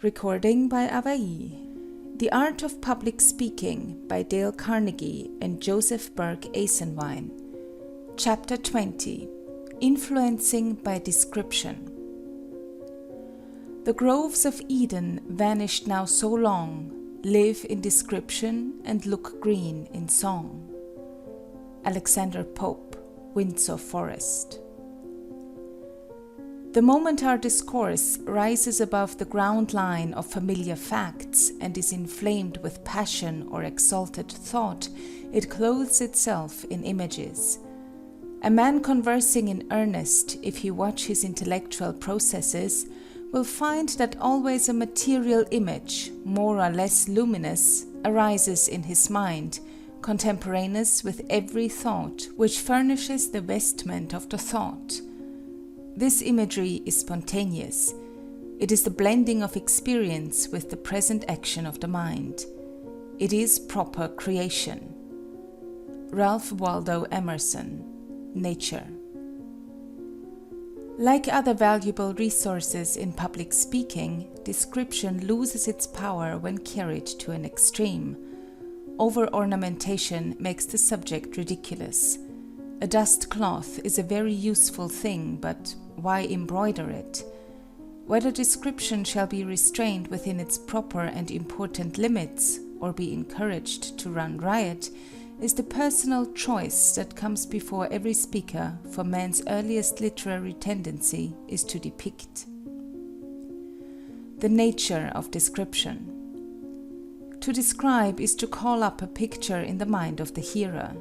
Recording by Avai. The Art of Public Speaking by Dale Carnegie and Joseph Burke Esenwein. Chapter 20. Influencing by Description. The groves of Eden, vanished now so long, live in description and look green in song. Alexander Pope, Windsor Forest. The moment our discourse rises above the ground line of familiar facts and is inflamed with passion or exalted thought, it clothes itself in images. A man conversing in earnest, if he watch his intellectual processes, will find that always a material image, more or less luminous, arises in his mind, contemporaneous with every thought, which furnishes the vestment of the thought. This imagery is spontaneous. It is the blending of experience with the present action of the mind. It is proper creation. Ralph Waldo Emerson, Nature. Like other valuable resources in public speaking, description loses its power when carried to an extreme. Over-ornamentation makes the subject ridiculous. A dust cloth is a very useful thing, but why embroider it? Whether description shall be restrained within its proper and important limits, or be encouraged to run riot, is the personal choice that comes before every speaker, for man's earliest literary tendency is to depict. The nature of description. To describe is to call up a picture in the mind of the hearer.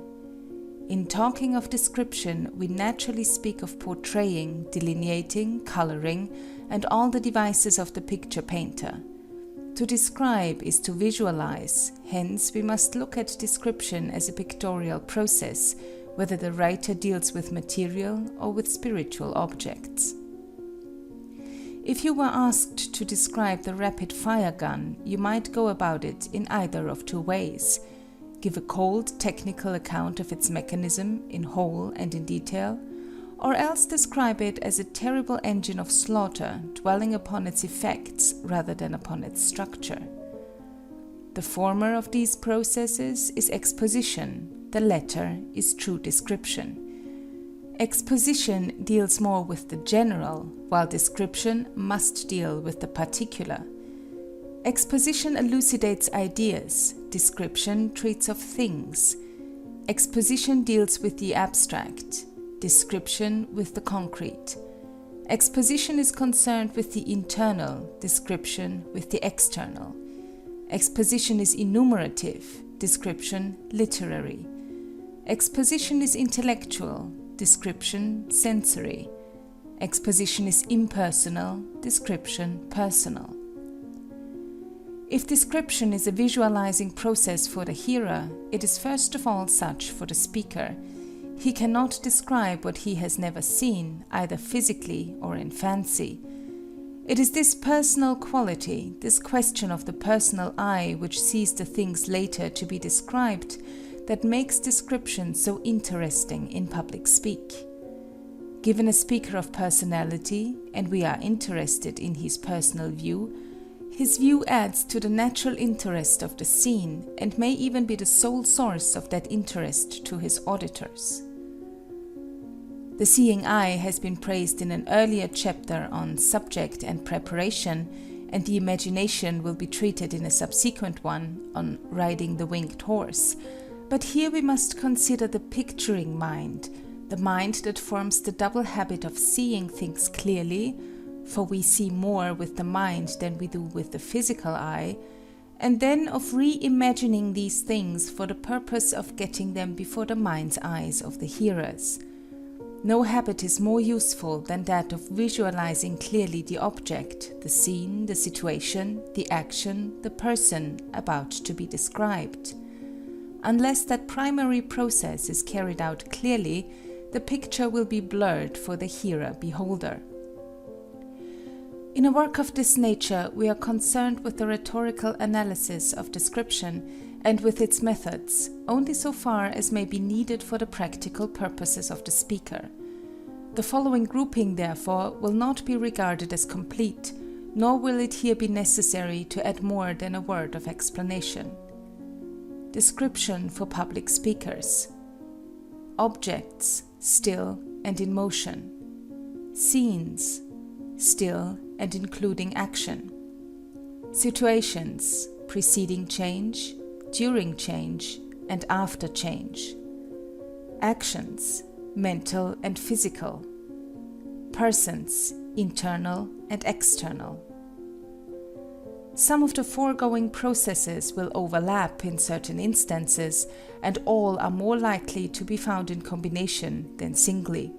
In talking of description, we naturally speak of portraying, delineating, coloring, and all the devices of the picture painter. To describe is to visualize, hence we must look at description as a pictorial process, whether the writer deals with material or with spiritual objects. If you were asked to describe the rapid-fire gun, you might go about it in either of two ways. Give a cold, technical account of its mechanism in whole and in detail, or else describe it as a terrible engine of slaughter, dwelling upon its effects rather than upon its structure. The former of these processes is exposition, the latter is true description. Exposition deals more with the general, while description must deal with the particular. Exposition elucidates ideas, description treats of things. Exposition deals with the abstract, description with the concrete. Exposition is concerned with the internal, description with the external. Exposition is enumerative, description literary. Exposition is intellectual, description sensory. Exposition is impersonal, description personal. If description is a visualizing process for the hearer, it is first of all such for the speaker. He cannot describe what he has never seen, either physically or in fancy. It is this personal quality, this question of the personal eye which sees the things later to be described, that makes description so interesting in public speak. Given a speaker of personality, and we are interested in his personal view, his view adds to the natural interest of the scene and may even be the sole source of that interest to his auditors. The seeing eye has been praised in an earlier chapter on subject and preparation, and the imagination will be treated in a subsequent one on riding the winged horse. But here we must consider the picturing mind, the mind that forms the double habit of seeing things clearly, for we see more with the mind than we do with the physical eye, and then of reimagining these things for the purpose of getting them before the mind's eyes of the hearers. No habit is more useful than that of visualizing clearly the object, the scene, the situation, the action, the person about to be described. Unless that primary process is carried out clearly, the picture will be blurred for the hearer-beholder. In a work of this nature, we are concerned with the rhetorical analysis of description and with its methods, only so far as may be needed for the practical purposes of the speaker. The following grouping, therefore, will not be regarded as complete, nor will it here be necessary to add more than a word of explanation. Description for public speakers. Objects, still and in motion. Scenes, still and including action. Situations, preceding change, during change, and after change. Actions, mental and physical. Persons, internal and external. Some of the foregoing processes will overlap in certain instances, and all are more likely to be found in combination than singly.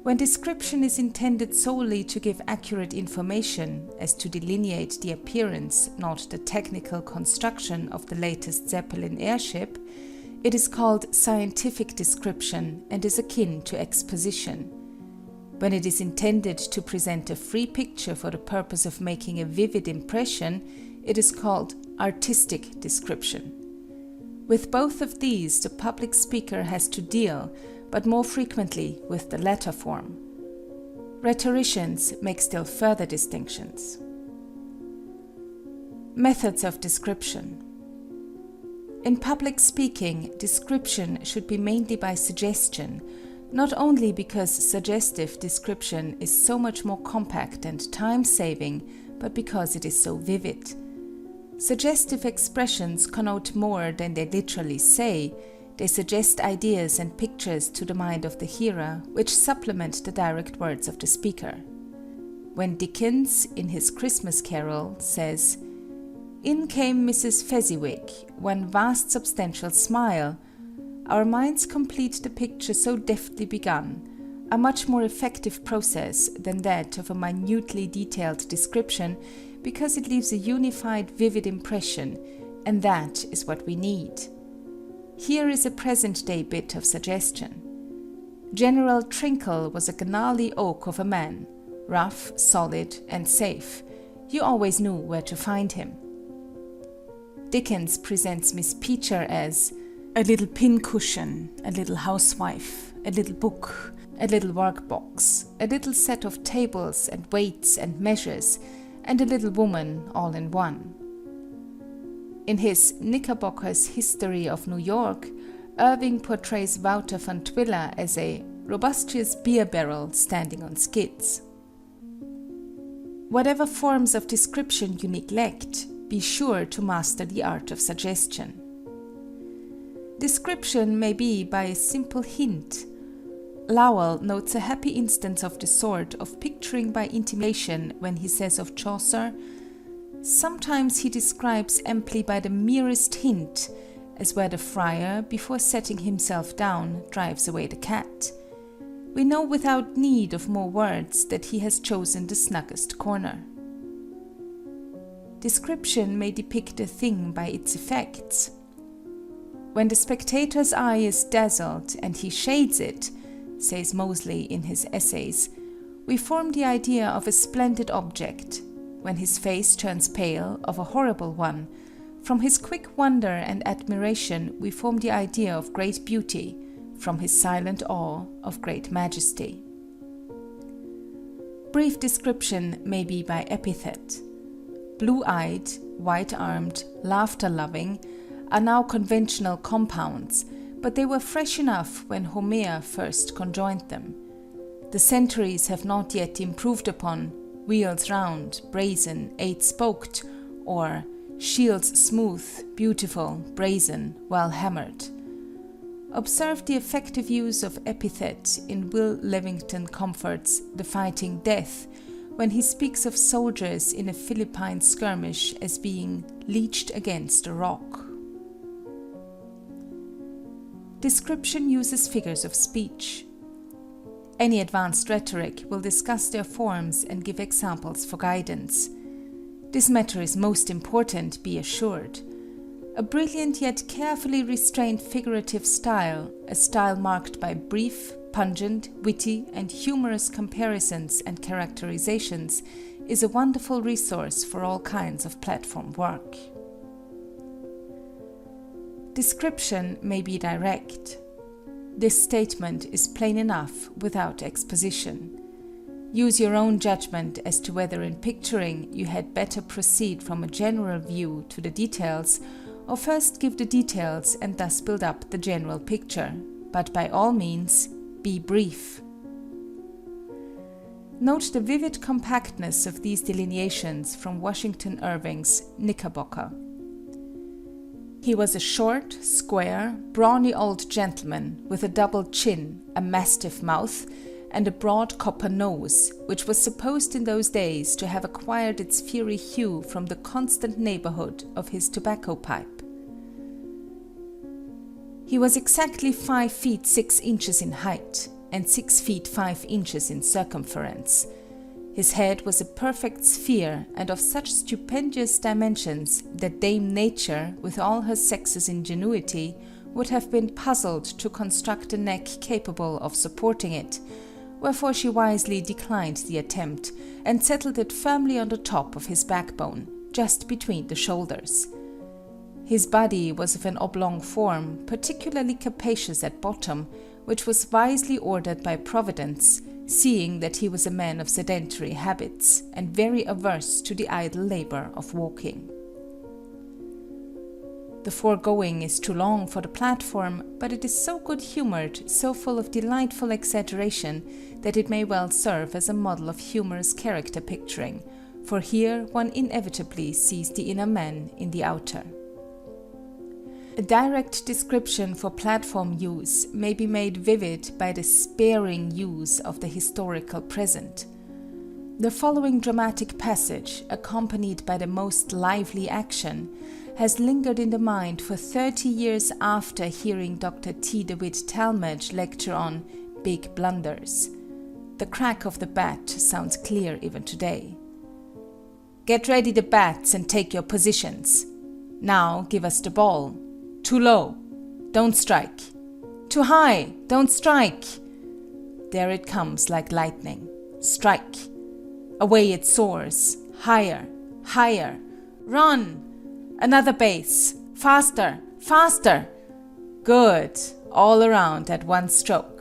When description is intended solely to give accurate information as to delineate the appearance, not the technical construction of the latest Zeppelin airship, it is called scientific description and is akin to exposition. When it is intended to present a free picture for the purpose of making a vivid impression, it is called artistic description. With both of these, the public speaker has to deal, but more frequently with the latter form. Rhetoricians make still further distinctions. Methods of description. In public speaking, description should be mainly by suggestion, not only because suggestive description is so much more compact and time-saving, but because it is so vivid. Suggestive expressions connote more than they literally say. They suggest ideas and pictures to the mind of the hearer, which supplement the direct words of the speaker. When Dickens, in his Christmas Carol, says, "In came Mrs. Fezziwig, one vast substantial smile," our minds complete the picture so deftly begun, a much more effective process than that of a minutely detailed description, because it leaves a unified, vivid impression, and that is what we need. Here is a present-day bit of suggestion. General Trinkle was a gnarly oak of a man, rough, solid, and safe. You always knew where to find him. Dickens presents Miss Peecher as a little pincushion, a little housewife, a little book, a little workbox, a little set of tables and weights and measures, and a little woman all in one. In his Knickerbocker's History of New York, Irving portrays Wouter van Twiller as a robustious beer barrel standing on skids. Whatever forms of description you neglect, be sure to master the art of suggestion. Description may be by a simple hint. Lowell notes a happy instance of the sort of picturing by intimation when he says of Chaucer, "Sometimes he describes amply by the merest hint, as where the friar, before setting himself down, drives away the cat. We know without need of more words that he has chosen the snuggest corner." Description may depict a thing by its effects. When the spectator's eye is dazzled and he shades it, says Moseley in his Essays, we form the idea of a splendid object. When his face turns pale, of a horrible one. From his quick wonder and admiration we form the idea of great beauty, from his silent awe of great majesty. Brief description may be by epithet. Blue-eyed, white-armed, laughter-loving are now conventional compounds, but they were fresh enough when Homer first conjoined them. The centuries have not yet improved upon wheels round, brazen, eight-spoked, or shields smooth, beautiful, brazen, well hammered. Observe the effective use of epithet in Will Levington Comfort's The Fighting Death, when he speaks of soldiers in a Philippine skirmish as being leached against a rock. Description uses figures of speech. Any advanced rhetoric will discuss their forms and give examples for guidance. This matter is most important, be assured. A brilliant yet carefully restrained figurative style, a style marked by brief, pungent, witty, and humorous comparisons and characterizations, is a wonderful resource for all kinds of platform work. Description may be direct. This statement is plain enough without exposition. Use your own judgment as to whether in picturing you had better proceed from a general view to the details, or first give the details and thus build up the general picture, but by all means, be brief. Note the vivid compactness of these delineations from Washington Irving's Knickerbocker. He was a short, square, brawny old gentleman with a double chin, a mastiff mouth, and a broad copper nose, which was supposed in those days to have acquired its fiery hue from the constant neighborhood of his tobacco pipe. He was exactly 5 feet 6 inches in height, and 6 feet 5 inches in circumference. His head was a perfect sphere and of such stupendous dimensions that Dame Nature, with all her sex's ingenuity, would have been puzzled to construct a neck capable of supporting it, wherefore she wisely declined the attempt and settled it firmly on the top of his backbone, just between the shoulders. His body was of an oblong form, particularly capacious at bottom, which was wisely ordered by Providence, seeing that he was a man of sedentary habits, and very averse to the idle labor of walking. The foregoing is too long for the platform, but it is so good-humored, so full of delightful exaggeration, that it may well serve as a model of humorous character picturing, for here one inevitably sees the inner man in the outer. A direct description for platform use may be made vivid by the sparing use of the historical present. The following dramatic passage, accompanied by the most lively action, has lingered in the mind for 30 years after hearing Dr. T. DeWitt Talmage lecture on Big Blunders. The crack of the bat sounds clear even today. "Get ready the bats and take your positions. Now give us the ball. Too low. Don't strike. Too high. Don't strike. There it comes like lightning. Strike. Away it soars. Higher. Higher. Run. Another base. Faster. Faster. Good. All around at one stroke."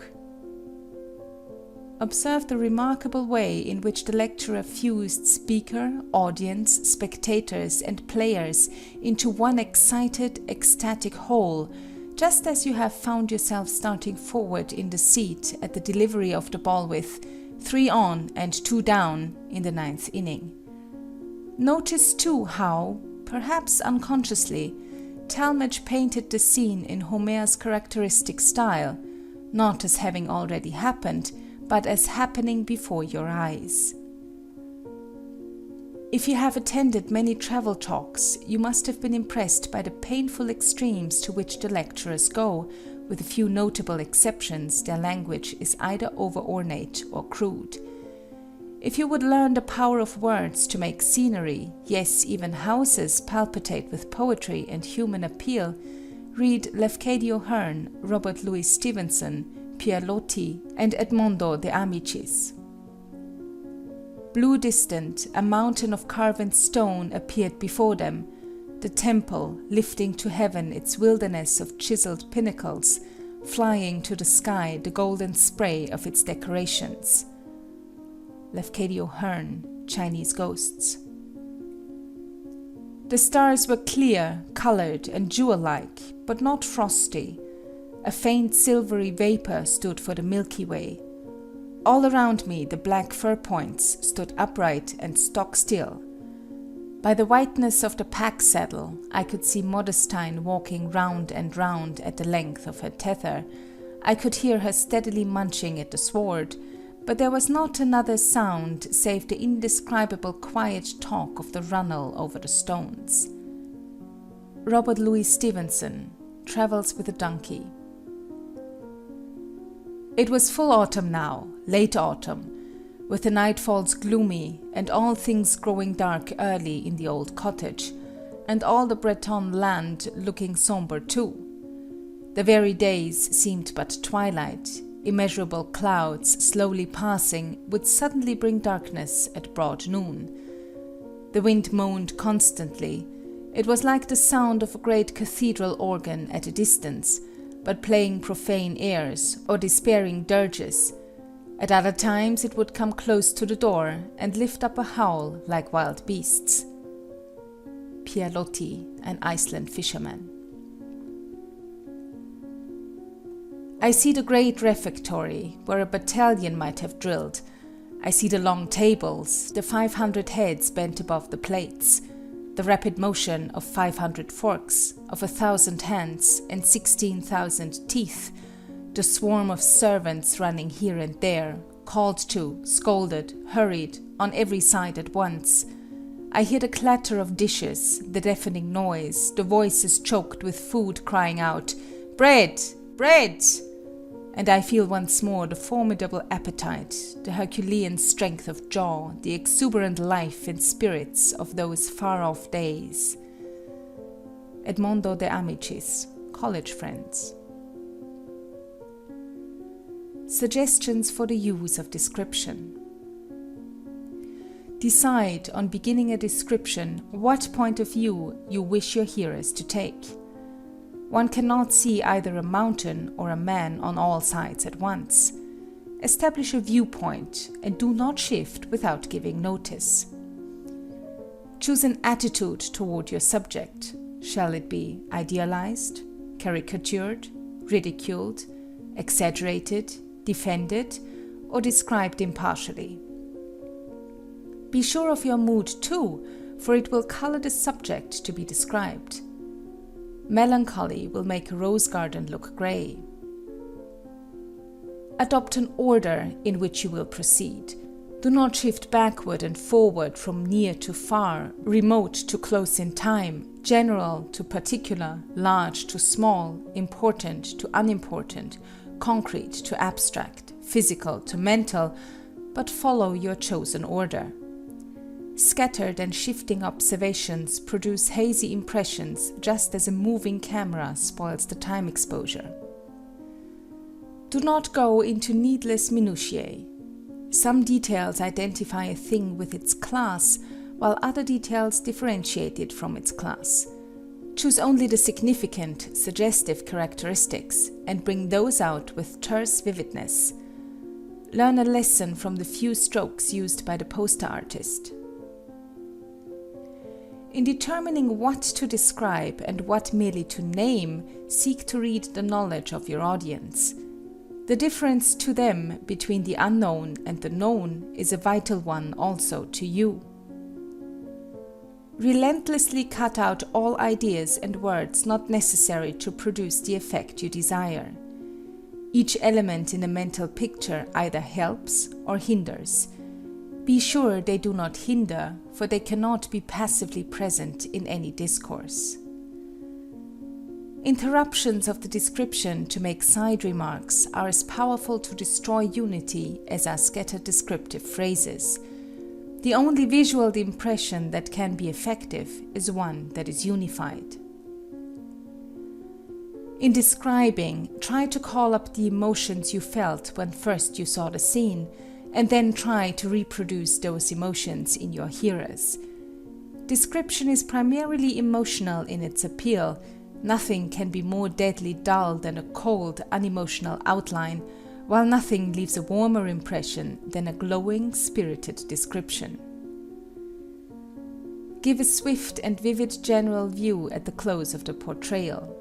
Observe the remarkable way in which the lecturer fused speaker, audience, spectators, and players into one excited, ecstatic whole, just as you have found yourself starting forward in the seat at the delivery of the ball with 3 on and 2 down in the 9th inning. Notice too how, perhaps unconsciously, Talmage painted the scene in Homer's characteristic style, not as having already happened, but as happening before your eyes. If you have attended many travel talks, you must have been impressed by the painful extremes to which the lecturers go. With a few notable exceptions, their language is either over-ornate or crude. If you would learn the power of words to make scenery, yes, even houses, palpitate with poetry and human appeal, read Lafcadio Hearn, Robert Louis Stevenson, Pierre Loti, and Edmondo de Amicis. Blue distant, a mountain of carven stone appeared before them, the temple lifting to heaven its wilderness of chiseled pinnacles, flying to the sky the golden spray of its decorations. Lafcadio Hearn, Chinese Ghosts. The stars were clear, colored, and jewel-like, but not frosty. A faint silvery vapor stood for the Milky Way. All around me the black fir points stood upright and stock still. By the whiteness of the pack saddle, I could see Modestine walking round and round at the length of her tether. I could hear her steadily munching at the sward, but there was not another sound save the indescribable quiet talk of the runnel over the stones. Robert Louis Stevenson, Travels with a Donkey. It was full autumn now, late autumn, with the nightfalls gloomy and all things growing dark early in the old cottage, and all the Breton land looking sombre too. The very days seemed but twilight, immeasurable clouds slowly passing would suddenly bring darkness at broad noon. The wind moaned constantly. It was like the sound of a great cathedral organ at a distance, but playing profane airs or despairing dirges. At other times it would come close to the door and lift up a howl like wild beasts. Pierre Loti, an Iceland fisherman. I see the great refectory, where a battalion might have drilled. I see the long tables, the 500 heads bent above the plates, the rapid motion of 500 forks, of 1,000 hands and 16,000 teeth, the swarm of servants running here and there, called to, scolded, hurried, on every side at once. I hear the clatter of dishes, the deafening noise, the voices choked with food crying out, "Bread! Bread!" And I feel once more the formidable appetite, the Herculean strength of jaw, the exuberant life and spirits of those far-off days. Edmondo de Amicis, college friends. Suggestions for the use of description. Decide on beginning a description what point of view you wish your hearers to take. One cannot see either a mountain or a man on all sides at once. Establish a viewpoint and do not shift without giving notice. Choose an attitude toward your subject. Shall it be idealized, caricatured, ridiculed, exaggerated, defended, or described impartially? Be sure of your mood too, for it will color the subject to be described. Melancholy will make a rose garden look grey. Adopt an order in which you will proceed. Do not shift backward and forward from near to far, remote to close in time, general to particular, large to small, important to unimportant, concrete to abstract, physical to mental, but follow your chosen order. Scattered and shifting observations produce hazy impressions just as a moving camera spoils the time exposure. Do not go into needless minutiae. Some details identify a thing with its class, while other details differentiate it from its class. Choose only the significant, suggestive characteristics and bring those out with terse vividness. Learn a lesson from the few strokes used by the poster artist. In determining what to describe and what merely to name, seek to read the knowledge of your audience. The difference to them between the unknown and the known is a vital one also to you. Relentlessly cut out all ideas and words not necessary to produce the effect you desire. Each element in a mental picture either helps or hinders. Be sure they do not hinder, for they cannot be passively present in any discourse. Interruptions of the description to make side remarks are as powerful to destroy unity as are scattered descriptive phrases. The only visual impression that can be effective is one that is unified. In describing, try to call up the emotions you felt when first you saw the scene, and then try to reproduce those emotions in your hearers. Description is primarily emotional in its appeal. Nothing can be more deadly dull than a cold, unemotional outline, while nothing leaves a warmer impression than a glowing, spirited description. Give a swift and vivid general view at the close of the portrayal.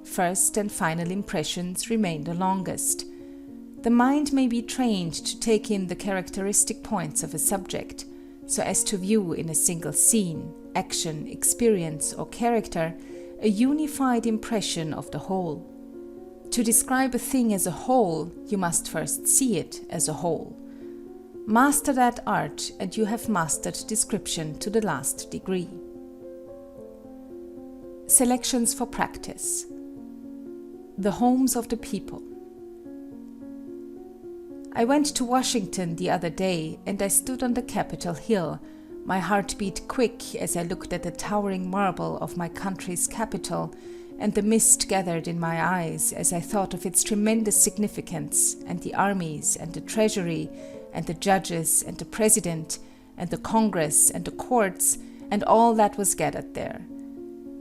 First and final impressions remain the longest. The mind may be trained to take in the characteristic points of a subject, so as to view in a single scene, action, experience, or character a unified impression of the whole. To describe a thing as a whole, you must first see it as a whole. Master that art, and you have mastered description to the last degree. Selections for practice. The homes of the people. I went to Washington the other day, and I stood on the Capitol Hill. My heart beat quick as I looked at the towering marble of my country's capital, and the mist gathered in my eyes as I thought of its tremendous significance, and the armies, and the treasury, and the judges, and the president, and the Congress, and the courts, and all that was gathered there.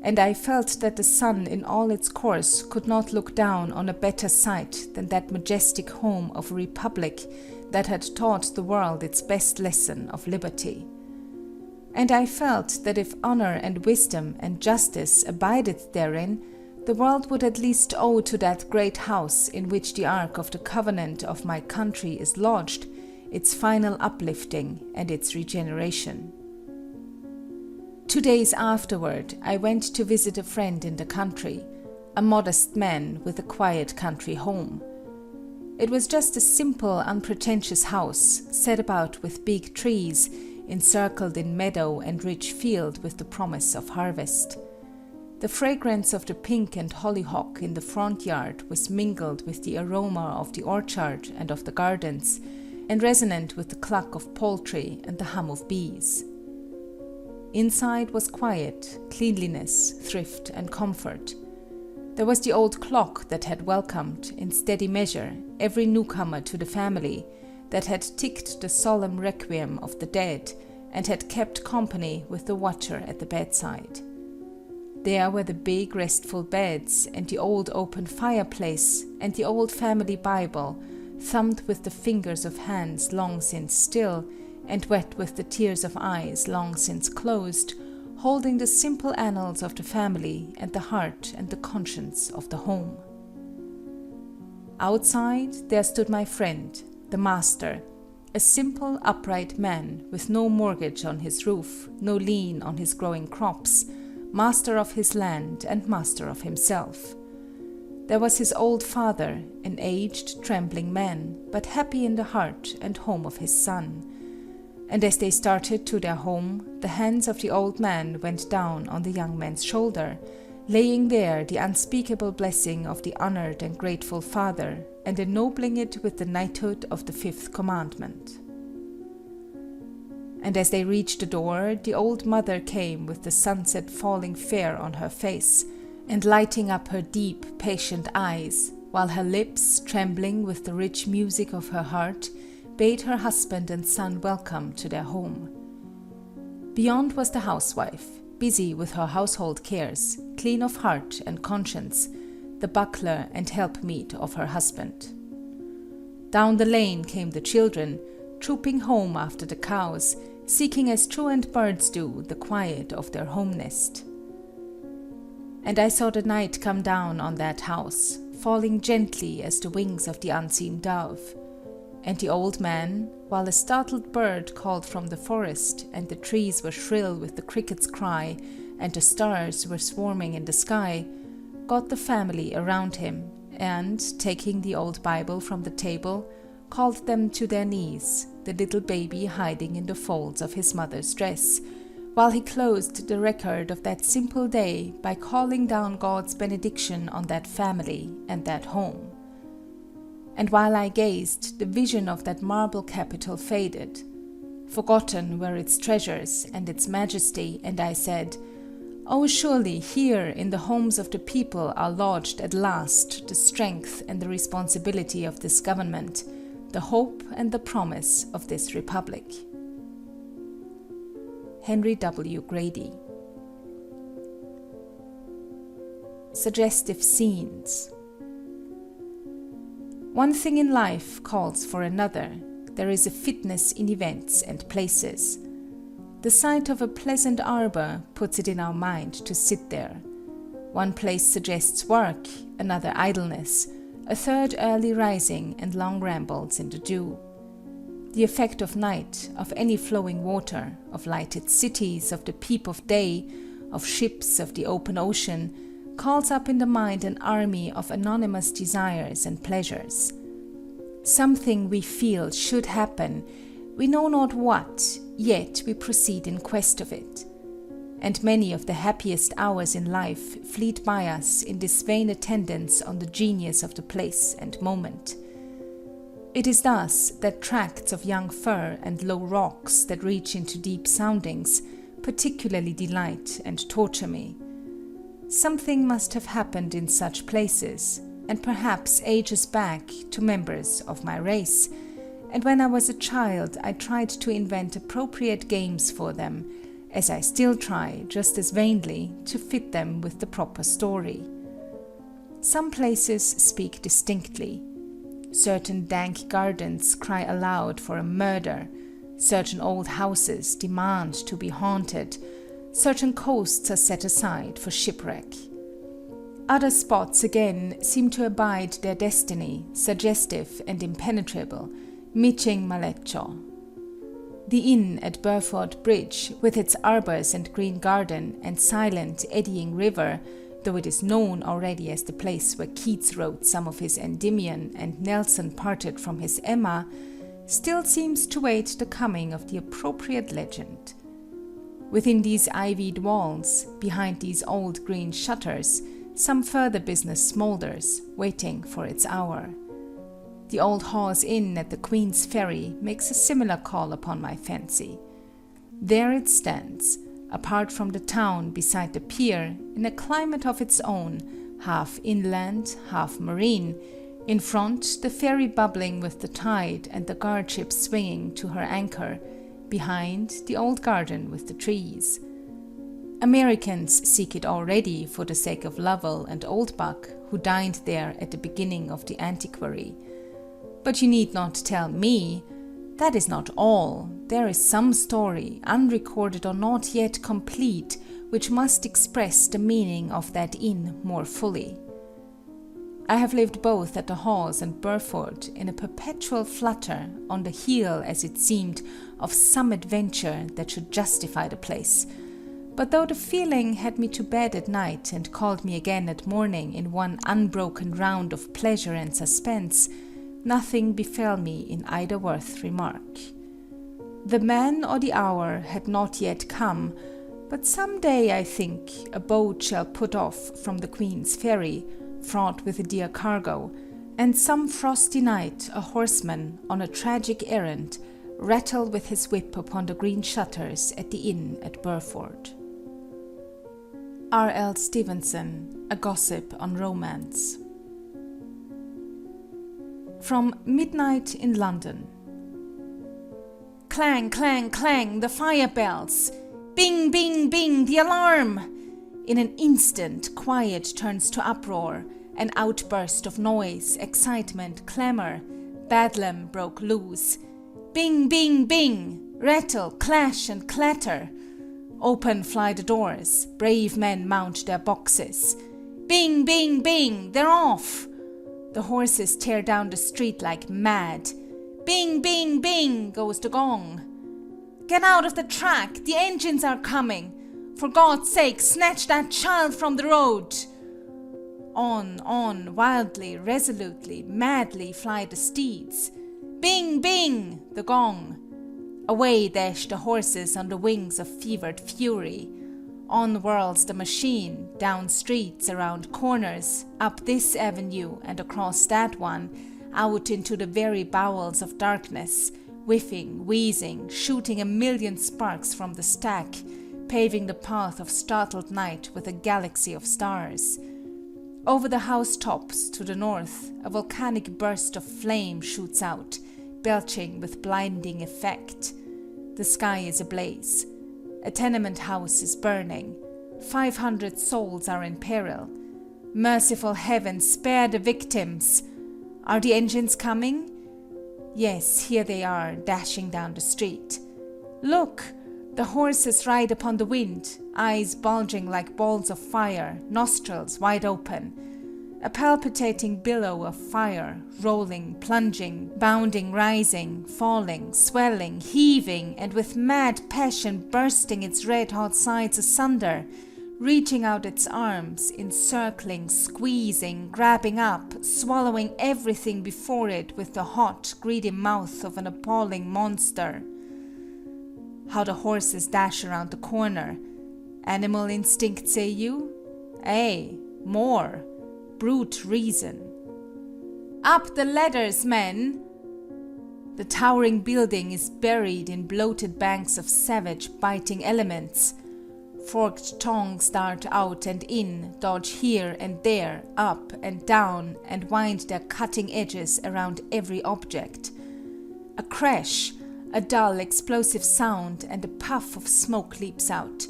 And I felt that the sun in all its course could not look down on a better sight than that majestic home of a republic, that had taught the world its best lesson of liberty. And I felt that if honor and wisdom and justice abided therein, the world would at least owe to that great house in which the Ark of the Covenant of my country is lodged, its final uplifting and its regeneration. 2 days afterward, I went to visit a friend in the country, a modest man with a quiet country home. It was just a simple, unpretentious house, set about with big trees, encircled in meadow and rich field with the promise of harvest. The fragrance of the pink and hollyhock in the front yard was mingled with the aroma of the orchard and of the gardens, and resonant with the cluck of poultry and the hum of bees. Inside was quiet, cleanliness, thrift, and comfort. There was the old clock that had welcomed, in steady measure, every newcomer to the family, that had ticked the solemn requiem of the dead, and had kept company with the watcher at the bedside. There were the big restful beds, and the old open fireplace, and the old family Bible, thumbed with the fingers of hands long since still, and wet with the tears of eyes long since closed, holding the simple annals of the family and the heart and the conscience of the home. Outside there stood my friend, the master, a simple, upright man with no mortgage on his roof, no lien on his growing crops, master of his land and master of himself. There was his old father, an aged, trembling man, but happy in the heart and home of his son. And as they started to their home, the hands of the old man went down on the young man's shoulder, laying there the unspeakable blessing of the honored and grateful father, and ennobling it with the knighthood of the 5th commandment. And as they reached the door, the old mother came with the sunset falling fair on her face, and lighting up her deep, patient eyes, while her lips, trembling with the rich music of her heart, bade her husband and son welcome to their home. Beyond was the housewife, busy with her household cares, clean of heart and conscience, the buckler and helpmeet of her husband. Down the lane came the children, trooping home after the cows, seeking as truant birds do the quiet of their home nest. And I saw the night come down on that house, falling gently as the wings of the unseen dove. And the old man, while a startled bird called from the forest, and the trees were shrill with the cricket's cry, and the stars were swarming in the sky, got the family around him, and, taking the old Bible from the table, called them to their knees, the little baby hiding in the folds of his mother's dress, while he closed the record of that simple day by calling down God's benediction on that family and that home. And while I gazed, the vision of that marble capital faded. Forgotten were its treasures and its majesty, and I said, "Oh, surely here in the homes of the people are lodged at last the strength and the responsibility of this government, the hope and the promise of this republic." Henry W. Grady. Suggestive scenes. One thing in life calls for another. There is a fitness in events and places. The sight of a pleasant arbor puts it in our mind to sit there. One place suggests work, another idleness, a third early rising and long rambles in the dew. The effect of night, of any flowing water, of lighted cities, of the peep of day, of ships of the open ocean, calls up in the mind an army of anonymous desires and pleasures. Something we feel should happen, we know not what, yet we proceed in quest of it. And many of the happiest hours in life fleet by us in this vain attendance on the genius of the place and moment. It is thus that tracts of young fir and low rocks that reach into deep soundings particularly delight and torture me. Something must have happened in such places, and perhaps ages back to members of my race, and when I was a child I tried to invent appropriate games for them, as I still try, just as vainly, to fit them with the proper story. Some places speak distinctly. Certain dank gardens cry aloud for a murder. Certain old houses demand to be haunted. Certain coasts are set aside for shipwreck. Other spots again seem to abide their destiny, suggestive and impenetrable, Miching Malecho. The inn at Burford Bridge, with its arbors and green garden and silent, eddying river, though it is known already as the place where Keats wrote some of his Endymion and Nelson parted from his Emma, still seems to wait the coming of the appropriate legend. Within these ivied walls, behind these old green shutters, some further business smoulders, waiting for its hour. The old Hawes Inn at the Queen's Ferry makes a similar call upon my fancy. There it stands, apart from the town beside the pier, in a climate of its own, half inland, half marine. In front, the ferry bubbling with the tide and the guardship swinging to her anchor. Behind, the old garden with the trees. Americans seek it already for the sake of Lovell and Oldbuck, who dined there at the beginning of the Antiquary. But you need not tell me. That is not all. There is some story, unrecorded or not yet complete, which must express the meaning of that inn more fully. I have lived both at the Hawes and Burford in a perpetual flutter, on the heel, as it seemed, of some adventure that should justify the place. But though the feeling had me to bed at night and called me again at morning in one unbroken round of pleasure and suspense, nothing befell me in either worth remark. The man or the hour had not yet come, but some day, I think, a boat shall put off from the Queen's Ferry, fraught with a dear cargo, and some frosty night a horseman, on a tragic errand, rattle with his whip upon the green shutters at the inn at Burford. R. L. Stevenson, A Gossip on Romance. From Midnight in London. Clang, clang, clang, the fire bells! Bing, bing, bing, the alarm! In an instant, quiet turns to uproar, an outburst of noise, excitement, clamor. Bedlam broke loose. Bing, bing, bing! Rattle, clash, and clatter. Open fly the doors, brave men mount their boxes. Bing, bing, bing, they're off! The horses tear down the street like mad. Bing, bing, bing, goes the gong. Get out of the track, the engines are coming. For God's sake, snatch that child from the road. On, wildly, resolutely, madly fly the steeds. Bing, bing, the gong. Away dash the horses on the wings of fevered fury. On whirls the machine, down streets, around corners, up this avenue and across that one, out into the very bowels of darkness, whiffing, wheezing, shooting a million sparks from the stack, paving the path of startled night with a galaxy of stars. Over the housetops to the north, a volcanic burst of flame shoots out, belching with blinding effect. The sky is ablaze. A tenement house is burning. 500 souls are in peril. Merciful heaven, spare the victims! Are the engines coming? Yes, here they are, dashing down the street. Look! The horses ride upon the wind, eyes bulging like balls of fire, nostrils wide open. A palpitating billow of fire, rolling, plunging, bounding, rising, falling, swelling, heaving, and with mad passion bursting its red-hot sides asunder, reaching out its arms, encircling, squeezing, grabbing up, swallowing everything before it with the hot, greedy mouth of an appalling monster. How the horses dash around the corner. Animal instinct, say you? Ay, more. Brute reason. Up the ladders, men! The towering building is buried in bloated banks of savage, biting elements. Forked tongues dart out and in, dodge here and there, up and down, and wind their cutting edges around every object. A crash, a dull, explosive sound, and a puff of smoke leaps out.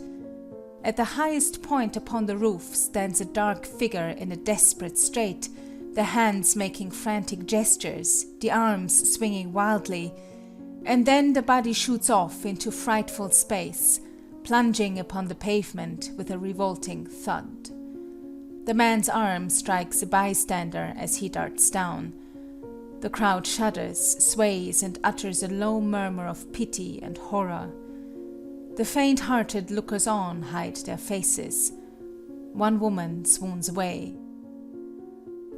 At the highest point upon the roof stands a dark figure in a desperate strait, the hands making frantic gestures, the arms swinging wildly, and then the body shoots off into frightful space, plunging upon the pavement with a revolting thud. The man's arm strikes a bystander as he darts down. The crowd shudders, sways, and utters a low murmur of pity and horror. The faint-hearted lookers-on hide their faces. One woman swoons away.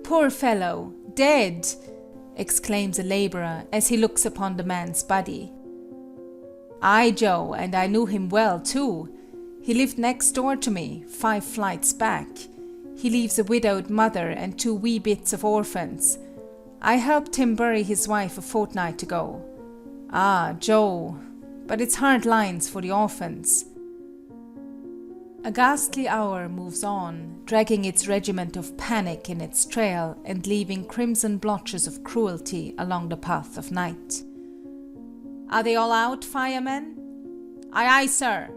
"Poor fellow, dead!" exclaims a laborer as he looks upon the man's body. "Aye, Joe, and I knew him well, too. He lived next door to me, 5 flights back. He leaves a widowed mother and 2 wee bits of orphans. I helped him bury his wife a fortnight ago. Ah, Joe, but it's hard lines for the orphans." A ghastly hour moves on, dragging its regiment of panic in its trail and leaving crimson blotches of cruelty along the path of night. "Are they all out, firemen?" "Aye, aye, sir."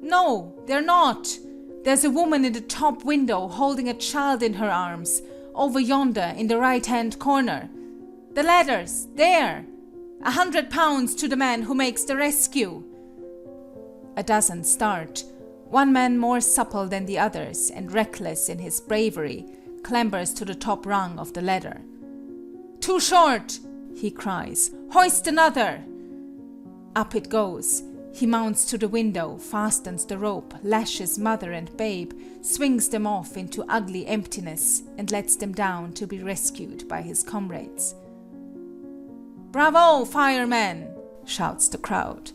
"No, they're not. There's a woman in the top window holding a child in her arms, over yonder in the right-hand corner. The ladders, there! £100 to the man who makes the rescue." A dozen start. One man, more supple than the others and reckless in his bravery, clambers to the top rung of the ladder. "Too short!" he cries. "Hoist another!" Up it goes. He mounts to the window, fastens the rope, lashes mother and babe, swings them off into ugly emptiness, and lets them down to be rescued by his comrades. "Bravo, firemen!" shouts the crowd.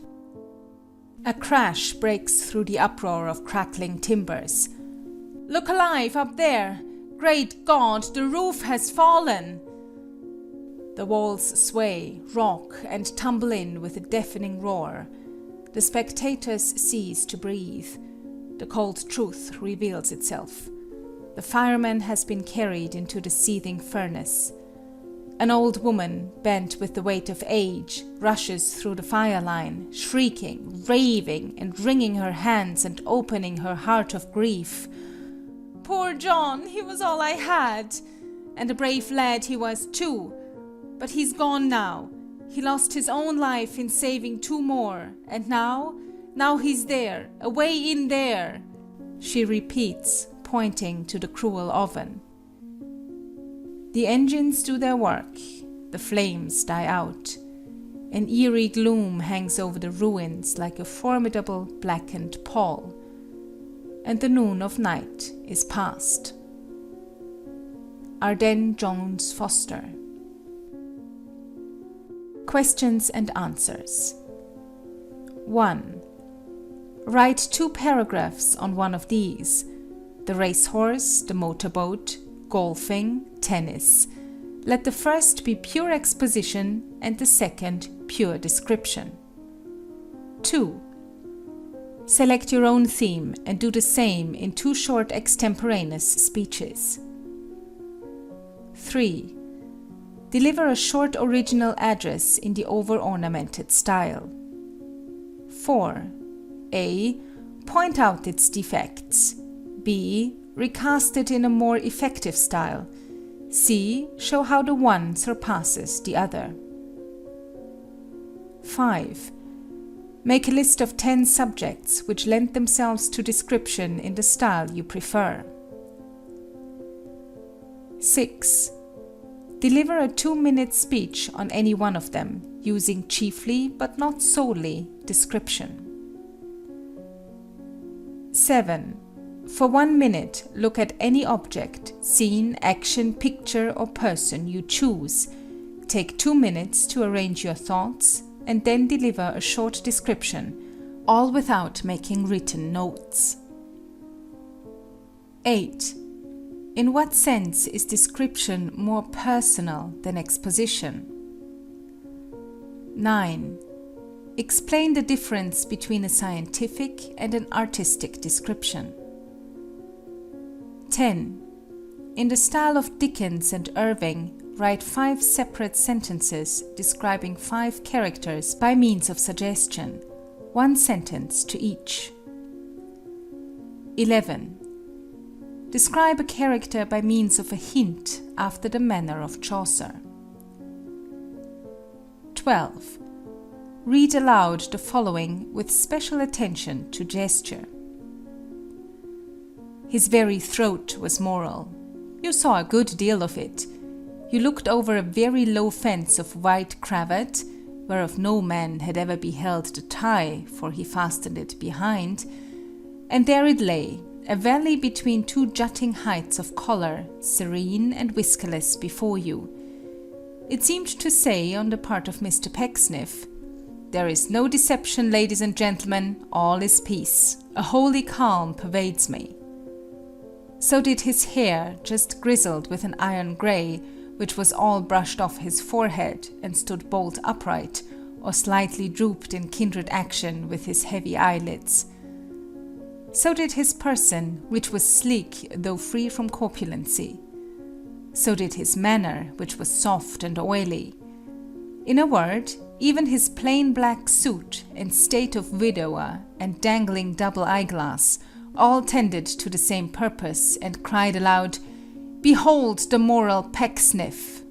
A crash breaks through the uproar of crackling timbers. "Look alive up there! Great God, the roof has fallen!" The walls sway, rock, and tumble in with a deafening roar. The spectators cease to breathe. The cold truth reveals itself. The fireman has been carried into the seething furnace. An old woman, bent with the weight of age, rushes through the fire line, shrieking, raving, and wringing her hands and opening her heart of grief. "Poor John, he was all I had. And a brave lad he was too. But he's gone now. He lost his own life in saving 2 more, and now he's there, away in there," she repeats, pointing to the cruel oven. The engines do their work. The flames die out. An eerie gloom hangs over the ruins like a formidable blackened pall. And the noon of night is past. Arden Jones Foster. Questions and answers. 1. Write 2 paragraphs on one of these: the racehorse, the motorboat, golfing, tennis. Let the first be pure exposition and the second pure description. 2. Select your own theme and do the same in 2 short extemporaneous speeches. 3. Deliver a short original address in the over-ornamented style. 4. A. Point out its defects. B. Recast it in a more effective style. C. Show how the one surpasses the other. 5. Make a list of 10 subjects which lend themselves to description in the style you prefer. 6. Deliver a 2-minute speech on any one of them, using chiefly, but not solely, description. 7. For 1 minute, look at any object, scene, action, picture, or person you choose. Take 2 minutes to arrange your thoughts, and then deliver a short description, all without making written notes. 8. In what sense is description more personal than exposition? 9. Explain the difference between a scientific and an artistic description. 10. In the style of Dickens and Irving, write 5 separate sentences describing 5 characters by means of suggestion, 1 sentence to each. 11. Describe a character by means of a hint after the manner of Chaucer. 12. Read aloud the following with special attention to gesture. His very throat was moral. You saw a good deal of it. You looked over a very low fence of white cravat, whereof no man had ever beheld the tie, for he fastened it behind, and there it lay, a valley between two jutting heights of collar, serene and whiskerless before you. It seemed to say, on the part of Mr. Pecksniff, "There is no deception, ladies and gentlemen, all is peace. A holy calm pervades me." So did his hair, just grizzled with an iron grey, which was all brushed off his forehead and stood bolt upright, or slightly drooped in kindred action with his heavy eyelids. So did his person, which was sleek though free from corpulency. So did his manner, which was soft and oily. In a word, even his plain black suit and state of widower and dangling double eyeglass all tended to the same purpose, and cried aloud, "Behold the moral Pecksniff!"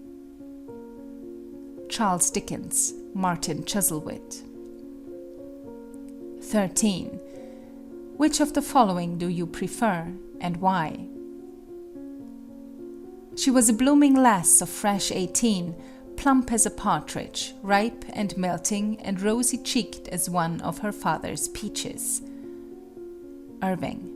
Charles Dickens, Martin Chuzzlewit. 13. Which of the following do you prefer, and why? She was a blooming lass of fresh 18, plump as a partridge, ripe and melting, and rosy-cheeked as one of her father's peaches. Irving.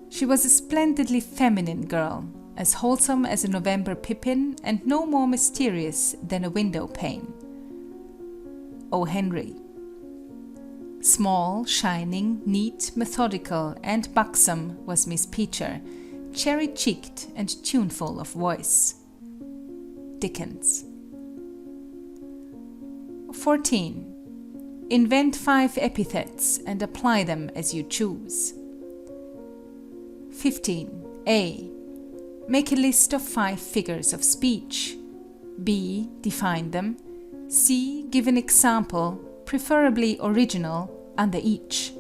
She was a splendidly feminine girl, as wholesome as a November pippin and no more mysterious than a window pane. O. Henry. Small, shining, neat, methodical, and buxom was Miss Peacher, cherry-cheeked and tuneful of voice. Dickens. 14. Invent 5 epithets and apply them as you choose. 15. A. Make a list of 5 figures of speech. B. Define them. C. Give an example, preferably original, under each.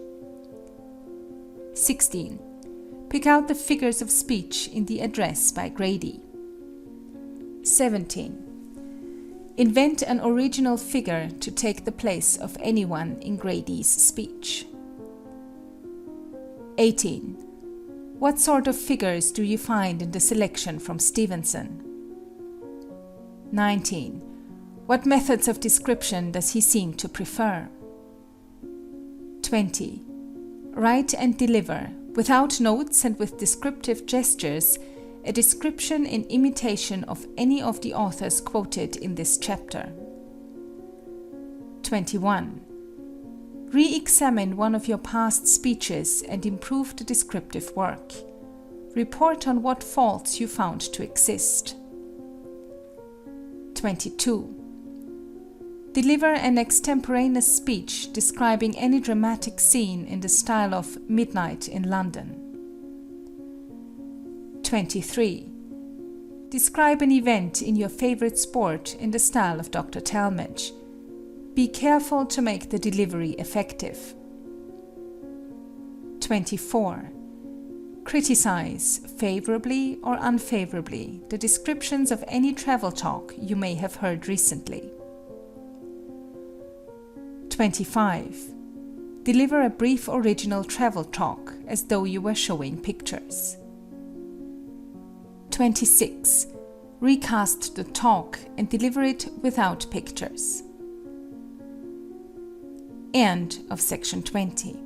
16. Pick out the figures of speech in the address by Grady. 17. Invent an original figure to take the place of anyone in Grady's speech. 18. What sort of figures do you find in the selection from Stevenson? 19. What methods of description does he seem to prefer? 20. Write and deliver, without notes and with descriptive gestures, a description in imitation of any of the authors quoted in this chapter. 21. Re-examine one of your past speeches and improve the descriptive work. Report on what faults you found to exist. 22. Deliver an extemporaneous speech describing any dramatic scene in the style of Midnight in London. 23. Describe an event in your favorite sport in the style of Dr. Talmage. Be careful to make the delivery effective. 24. Criticize, favorably or unfavorably, the descriptions of any travel talk you may have heard recently. 25. Deliver a brief original travel talk as though you were showing pictures. 26. Recast the talk and deliver it without pictures. End of section 20.